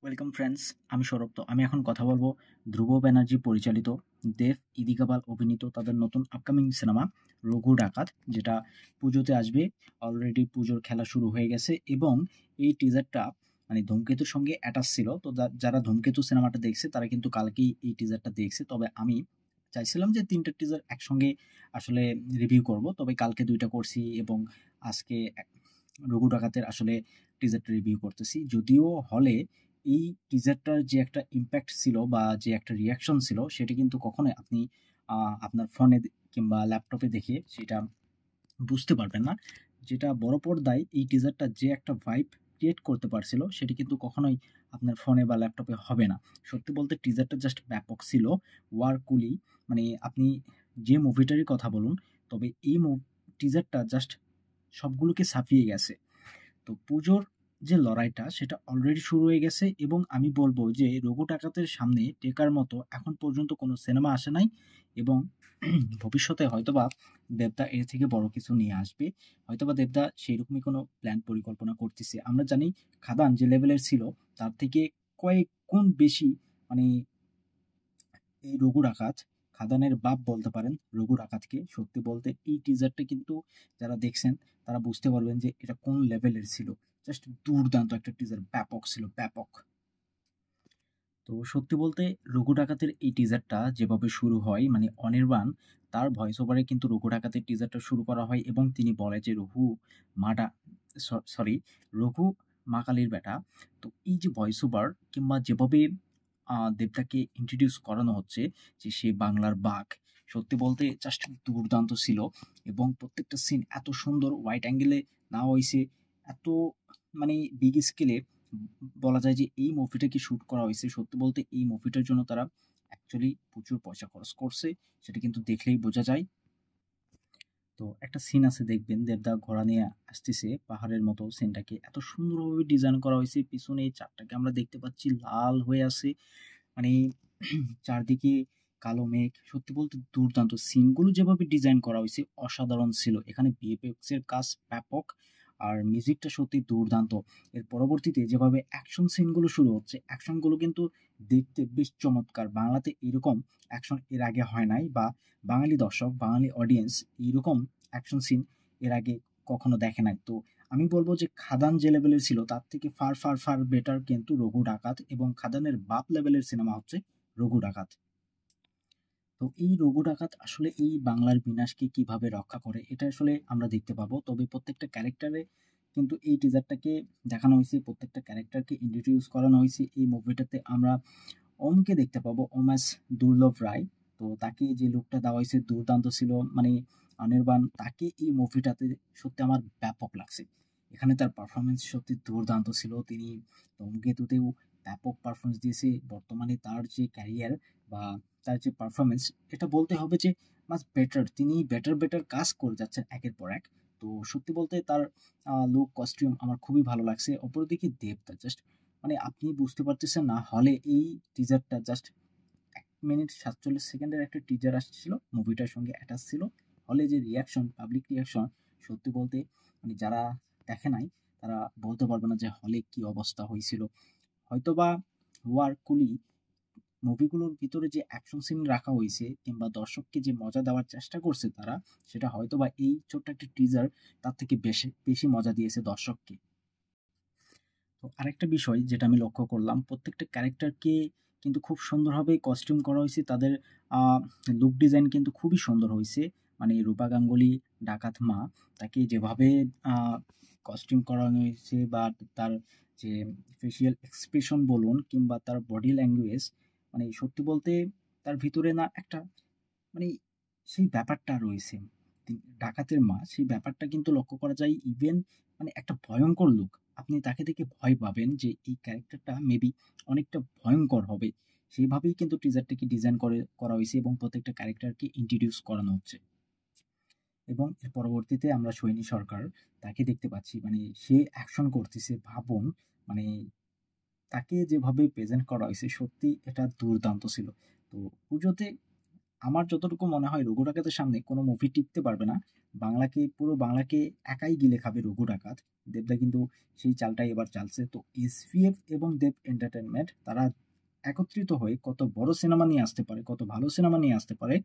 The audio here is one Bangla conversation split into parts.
ওয়েলকাম ফ্রেন্ডস, আমি সৌরভ। তো আমি এখন কথা বলবো ধ্রুব ব্যানার্জি পরিচালিত, দেব ইদিকাবাল অভিনীত তাদের নতুন আপকামিং সিনেমা রঘু ডাকাত, যেটা পুজোতে আসবে। অলরেডি পুজোর খেলা শুরু হয়ে গেছে এবং এই টিজারটা মানে ধূমকেতুর সঙ্গে অ্যাটাচ ছিল। তো যারা ধূমকেতু সিনেমাটা দেখছে তারা কিন্তু কালকেই এই টিজারটা দেখছে। তবে আমি চাইছিলাম যে ৩ টা টিজার একসঙ্গে আসলে রিভিউ করব। তবে কালকে ২ টা করছি এবং আজকে রঘু ডাকাতের আসলে টিজারটা রিভিউ করতেছি। যদিও হলে এই টিজারটার যে একটা ইমপ্যাক্ট ছিল বা যে একটা রিঅ্যাকশন ছিল সেটা কিন্তু কখনোই আপনি আপনার ফোনে কিংবা ল্যাপটপে দেখে সেটা বুঝতে পারবেন না। যেটা বড় পর্দায় এই টিজারটা যে একটা ভাইব ক্রিয়েট করতে পারছিল সেটি কিন্তু কখনোই আপনার ফোনে বা ল্যাপটপে হবে না। সত্যি বলতে টিজারটা জাস্ট ব্যাপক ছিল। ওয়ারকুলি মানে আপনি যে মুভিটারই কথা বলুন, তবে এই টিজারটা জাস্ট সবগুলোকে ছাপিয়ে গেছে। তো পুজোর যে লড়াইটা সেটা অলরেডি শুরু হয়ে গেছে এবং আমি বলব যে রঘু ডাকাতের সামনে টেকার মতো এখন পর্যন্ত কোনো সিনেমা আসে নাই এবং ভবিষ্যতে হয়তোবা দেবদা এর থেকে বড় কিছু নিয়ে আসবে। হয়তোবা দেবদা সেইরকমই কোনো প্ল্যান পরিকল্পনা করতেছে। আমরা জানি খাদান যে লেভেলের ছিল তার থেকে কয়েক গুণ বেশি, মানে এই রঘু ডাকাত খাদানের বাপ বলতে পারেন রঘু ডাকাতকে। সত্যি বলতে এই টিজারটা কিন্তু যারা দেখছেন তারা বুঝতে পারবেন যে এটা কোন লেভেলের ছিল। জাস্ট দুর্দান্ত একটা টিজার, ব্যাপক ছিল, ব্যাপক। তো সত্যি বলতে রঘু ডাকাতের এই টিজারটা যেভাবে শুরু হয়, মানে অনির্বাণ তার ভয়েস ওভারে কিন্তু রঘু ডাকাতের টিজারটা শুরু করা হয় এবং তিনি বলে যে রঘু মাডা সরি রঘু মা কালীর বেটা। তো এই যে ভয়েস ওভার কিংবা যেভাবে দেবদাকে ইন্ট্রোডিউস করানো হচ্ছে যে সে বাংলার বাঘ, সত্যি বলতে জাস্ট দুর্দান্ত ছিল এবং প্রত্যেকটা সিন এত সুন্দর হোয়াইট অ্যাঙ্গেলে নেওয়া হয়েছে, এত মানে বিগ স্কেলে। বলা যায় যে এই মুভিটাকে শুট করা হয়েছে। সত্যি বলতে এই মুভিটার জন্য তারা অ্যাকচুয়ালি প্রচুর পয়সা খরচ করছে, সেটা কিন্তু দেখলেই বোঝা যায়। তো একটা সিন আছে দেখবেন, দেবদা ঘোড়া নিয়ে আসতেছে পাহাড়ের মতো, সিনটাকে এত সুন্দরভাবে ডিজাইন করা হয়েছে। পিছনে এই চারটাকে আমরা দেখতে পাচ্ছি লাল হয়ে আছে, মানে চারদিকে কালো মেঘ। সত্যি বলতে দুর্দান্ত সিনগুলো যেভাবে ডিজাইন করা হয়েছে অসাধারণ ছিল। এখানে ভিএফএক্স এর কাজ ব্যাপক আর মিউজিকটা সত্যি দুর্দান্ত। এর পরবর্তীতে যেভাবে অ্যাকশন সিনগুলো শুরু হচ্ছে, অ্যাকশনগুলো কিন্তু দেখতে বেশ চমৎকার। বাংলাতে এরকম অ্যাকশন এর আগে হয় নাই, বা বাঙালি দর্শক, বাঙালি অডিয়েন্স এইরকম অ্যাকশন সিন এর আগে কখনো দেখে নাই। তো আমি বলব যে খাদান যে লেভেলের ছিল তার থেকে ফার ফার ফার বেটার কিন্তু রঘু ডাকাত, এবং খাদানের বাপ লেভেলের সিনেমা হচ্ছে রঘু ডাকাত। তো এই রঘু ডাকাত আসলে এই বাংলার বিনাশকে কিভাবে রক্ষা করে এটা আসলে আমরা দেখতে পাবো। তবে প্রত্যেকটা ক্যারেক্টারে কিন্তু এই টিজারটাকে দেখানো হয়েছে, প্রত্যেকটা ক্যারেক্টারকে ইন্ট্রোডিউস করানো হয়েছে। এই মুভিটাতে আমরা ওমকে দেখতে পাবো, ওম এস দুর্লভ রায়। তো তাকে যে লুকটা দেওয়া হয়েছে দুর্দান্ত ছিল, মানে অনির্বাণ তাকে এই মুভিটাতে সত্যি আমার ব্যাপক লাগছে। এখানে তার পারফরমেন্স সত্যি দুর্দান্ত ছিল। তিনি ধূমকেতুতেও ব্যাপক পারফরমেন্স দিয়েছে। বর্তমানে তার যে ক্যারিয়ার বা তার যে পারফরমেন্স, এটা বলতে হবে যে মাস বেটার। তিনি বেটার বেটার কাজ করে যাচ্ছেন একের পর এক। তো সত্যি বলতে তার লুক, কস্টিউম আমার খুবই ভালো লাগছে। অপরদিকে দেবদা জাস্ট, মানে আপনি বুঝতে পারতেছেন না, হলে এই টিজারটা জাস্ট ১ মিনিট ৪৭ সেকেন্ডের একটা টিজার আসছিল, মুভিটার সঙ্গে অ্যাটাচ ছিল। হলে যে রিঅ্যাকশন, পাবলিক রিঅ্যাকশন, সত্যি বলতে মানে যারা দেখে নাই তারা বলতে পারবে না যে হলে কি অবস্থা হয়েছিল। হয়তোবা ওয়ার কুলি মুভিগুলোর ভিতরে যে অ্যাকশন সিন রাখা হয়েছে কিংবা দর্শককে যে মজা দেওয়ার চেষ্টা করছে তারা, সেটা হয়তোবা এই ছোট্ট একটা টিজার তার থেকে বেশি বেশি মজা দিয়েছে দর্শককে। তো আরেকটা বিষয় যেটা আমি লক্ষ্য করলাম, প্রত্যেকটা ক্যারেক্টারকে কিন্তু খুব সুন্দরভাবে কস্টিউম করা হয়েছে। তাদের লুক ডিজাইন কিন্তু খুবই সুন্দর হয়েছে। মানে রূপা গাঙ্গুলি ডাকাত মা, তাকে যেভাবে কস্টিউম করানো হয়েছে বা তার যে ফেসিয়াল এক্সপ্রেশন বলুন কিংবা তার বডি ল্যাঙ্গুয়েজ, মানে সত্যি বলতে তার ভিতরে না একটা মানে সেই ব্যাপারটা রয়েছে। ডাকাতের মা সেই ব্যাপারটা কিন্তু লক্ষ্য করা যায়। ইভেন মানে একটা ভয়ঙ্কর লুক। আপনি তাকে দেখে ভয় পাবেন যে এই ক্যারেক্টারটা মেবি অনেকটা ভয়ঙ্কর হবে। সেইভাবেই কিন্তু টিজারটাকে ডিজাইন করা হইছে এবং প্রত্যেকটা ক্যারেক্টারকে ইন্ট্রোডিউস করানো হচ্ছে। এবং এর পরবর্তীতে আমরা সৈনী সরকার তাকে দেখতে পাচ্ছি। মানে সে অ্যাকশন করতেছে ভাবুন, মানে তাকে যেভাবে প্রেজেন্ট করা হয়েছে সত্যি এটা দুর্দান্ত ছিল। তো পুজোতে আমার যতটুকু মনে হয় রঘু ডাকাতের সামনে কোনো মুভি টিকতে পারবে না। পুরো বাংলাকে একাই গিলে খাবে রঘু ডাকাত। দেবদা কিন্তু সেই চালটাই এবার চালছে। তো এসভিএফ এবং দেব এন্টারটেইনমেন্ট তারা একত্রিত হয়ে কত বড় সিনেমা নিয়ে আসতে পারে, কত ভালো সিনেমা নিয়ে আসতে পারে,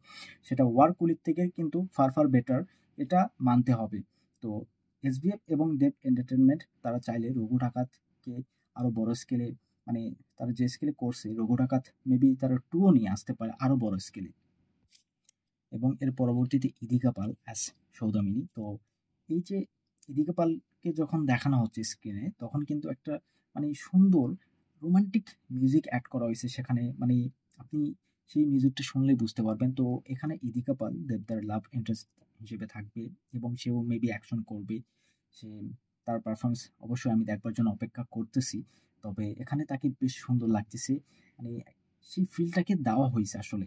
সেটা ওয়ার কুলির থেকে কিন্তু ফার বেটার, এটা মানতে হবে। তো এসভিএফ এবং দেব এন্টারটেইনমেন্ট তারা চাইলে রঘু ডাকাতকে আরো বড় স্কেলে, মানে তারা যে স্কেলে করছে রঘু ডাকাত মেবি তারা 2 ও নিয়ে আসতে পারে আরো বড় স্কেলে। এবং এর পরবর্তীতে ইদিকা পাল অ্যাজ সৌদামিনী। তো এই যে ইদিকা পালকে যখন দেখানো হচ্ছে স্ক্রিনে, তখন কিন্তু একটা মানে সুন্দর রোমান্টিক মিউজিক অ্যাড করা হয়েছে সেখানে। মানে আপনি সেই মিউজিকটা শুনলেই বুঝতে পারবেন। তো এখানে ইদিকা পাল দেবদার লাভ ইন্টারেস্ট হিসেবে থাকবে এবং সেও মেবি অ্যাকশন করবে। সে তার পারফরমেন্স অবশ্যই আমি দেখবার জন্য অপেক্ষা করতেছি। তবে এখানে তাকে বেশ সুন্দর লাগতেছে। মানে সেই ফিলটাকে দেওয়া হয়েছে আসলে।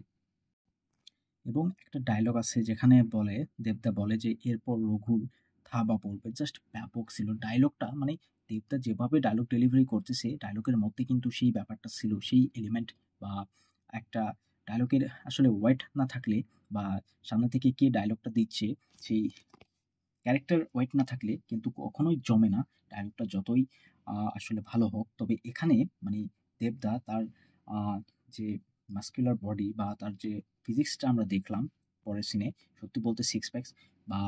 এবং একটা ডায়লগ আছে যেখানে বলে, দেবদা বলে যে এরপর রঘুর থাবা পড়বে। জাস্ট ব্যাপক ছিল ডায়লগটা। মানে দেবদা যেভাবে ডায়লগ ডেলিভারি করতেছে, ডায়লগের মধ্যে কিন্তু সেই ব্যাপারটা ছিল, সেই এলিমেন্ট বা একটা ডায়লগের আসলে ওয়েট না থাকলে বা সামনে থেকে কে ডায়লগটা দিচ্ছে সেই ক্যারেক্টার ওয়েট না থাকলে কিন্তু কখনোই জমে না ডায়লগটা, যতই আসলে ভালো হোক। তবে এখানে মানে দেবদা তার যে মাস্কুলার বডি বা তার যে ফিজিক্সটা আমরা দেখলাম পরের সিনে, সত্যি বলতে সিক্স প্যাকস বা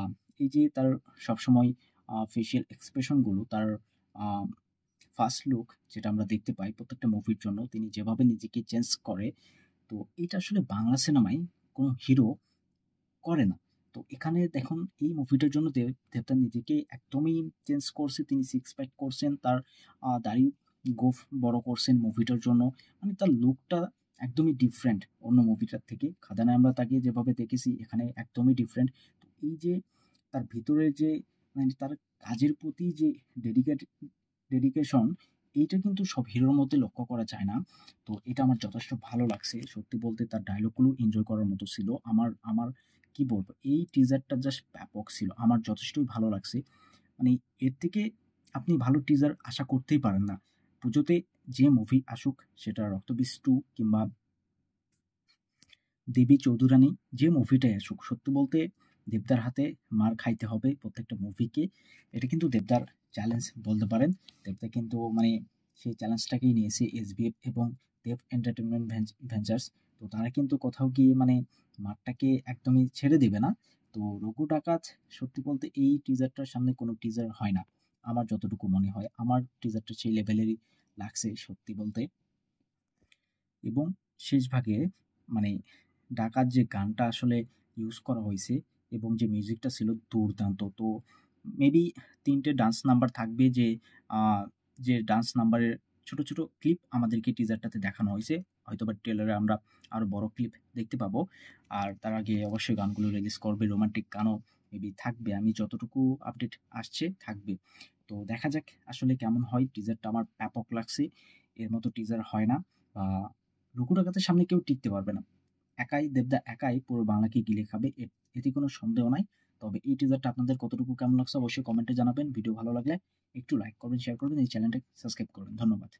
এই যে তার সবসময় ফেসিয়াল এক্সপ্রেশনগুলো, তার ফার্স্ট লুক যেটা আমরা দেখতে পাই প্রত্যেকটা মুভির জন্য, তিনি যেভাবে নিজেকে চেঞ্জ করে, তো এটা আসলে বাংলা সিনেমায় কোনো হিরো করে না। তো এখানে দেখুন এই মুভিটার জন্য দেবদা নিজেকে একদমই চেঞ্জ করছে। তিনি সিক্স প্যাক করছেন, তার দাড়ি গোঁফ বড় করছেন মুভিটার জন্য। মানে তার লুকটা একদমই ডিফারেন্ট অন্য মুভিটার থেকে। খাদানে আমরা তাকে যেভাবে দেখেছি এখানে একদমই ডিফারেন্ট। তো এই যে তার ভিতরে যে মানে তার কাজের প্রতি যে ডেডিকেট ডেডিকেশন, এইটা কিন্তু সব হিরোর মধ্যে লক্ষ্য করা যায় না। তো এটা আমার যথেষ্ট ভালো লাগছে। সত্যি বলতে তার ডায়লগগুলো এনজয় করার মতো ছিল। আমার আমার কি বলবো? এই টিজারটা জাস্ট ব্যাপক ছিল। আমার যথেষ্টই ভালো লাগছে। মানে এর থেকে আপনি ভালো টিজার আশা করতেই পারেন না। পুজোতে যে মুভি আসুক, সেটা 'রক্তবীজ 2' কিংবা 'দেবী চৌধুরানী', যে মুভিটাই আসুক, সত্যি বলতে দেবদার হাতে মার খাইতে হবে প্রত্যেকটা মুভিকে। এটা কিন্তু দেবদার চ্যালেঞ্জ বলতে পারেন। দেবদা কিন্তু মানে সেই চ্যালেঞ্জটাকেই নিয়েছে এসবিএফ এবং দেব এন্টারটেইনমেন্ট ভেঞ্চার্স। তো তারা কিন্তু কোথাও গিয়ে মানে মাঠটাকে একদমই ছেড়ে দেবে না। তো 'রঘু ডাকাত' সত্যি বলতে এই টিজারটার সামনে কোনো টিজার হয় না। আমার যতটুকু মনে হয়। আমার টিজারটা সেই লেভেলেরই লাগছে সত্যি বলতে। এবং শেষ ভাগে মানে ডাকাত যে গানটা আসলে ইউজ করা হয়েছে এবং যে মিউজিকটা ছিল দুর্দান্ত। তো মেবি ৩ টে ডান্স নাম্বার থাকবে, যে ডান্স নাম্বারের ছোট, ছোট ক্লিপ আমাদেরকে টিজারটাতে দেখানো হয়েছে। হয়তোবা ট্রেলারে আমরা আরো বড় ক্লিপ দেখতে পাবো। আর তার আগে অবশ্যই গানগুলো রিলিজ করবে। রোমান্টিক গানও মেবি থাকবে। আমি যতটুকু আপডেট আসছে থাকবে। তো দেখা যাক আসলে কেমন হয়। টিজারটা আমার ব্যাপক লাগছে। এর মতো টিজার হয় না। বা রঘু ডাকাতের সামনে কেউ টিকতে পারবে না। দেবদা একাই পুরো বাংলাকে গিলে খাবে। এতে কোনো সন্দেহ নাই। তবে এই টিজারটা আপনাদের কতটুকু কেমন লাগছে অবশ্যই কমেন্টে জানাবেন। ভিডিও ভালো লাগলে একটু লাইক করবেন, শেয়ার করবেন, এই চ্যানেলটাকে সাবস্ক্রাইব করবেন। ধন্যবাদ।